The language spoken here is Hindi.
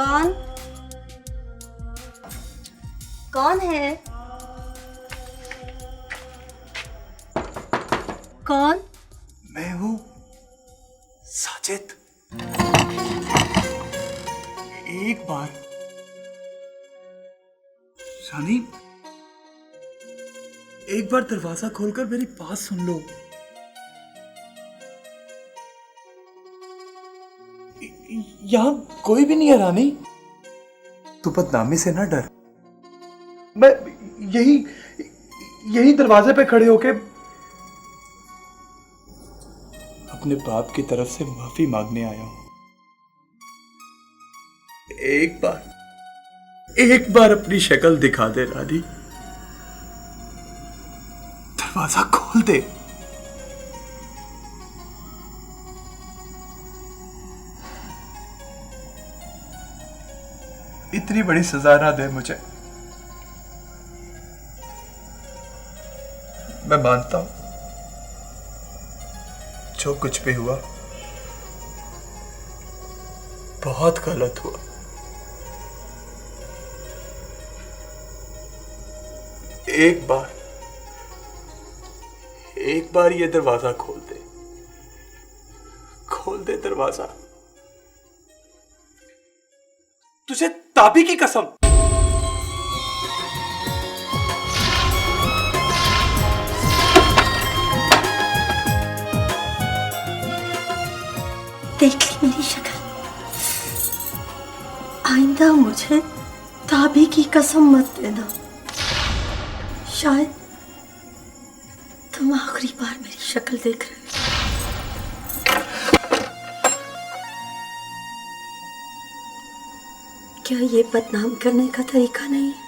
कौन कौन है? कौन? मैं हूँ साजिद। एक बार शानी, एक बार दरवाजा खोलकर मेरी बात सुन लो। यहाँ कोई भी नहीं है रानी। तू बदनामी से ना डर। मैं यही दरवाजे पे खड़े होके अपने बाप की तरफ से माफी मांगने आया हूं। एक बार अपनी शक्ल दिखा दे रानी। दरवाजा खोल दे। इतनी बड़ी सजा ना दे मुझे। मैं मानता हूं जो कुछ भी हुआ बहुत गलत हुआ। एक बार ये दरवाजा खोल दे दरवाजा। तुझे ताबी की कसम। देख ली मेरी शक्ल। आइंदा मुझे ताबी की कसम मत देना। शायद तुम आखिरी बार मेरी शक्ल देख रहे हो। क्या ये बदनाम करने का तरीका नहीं है?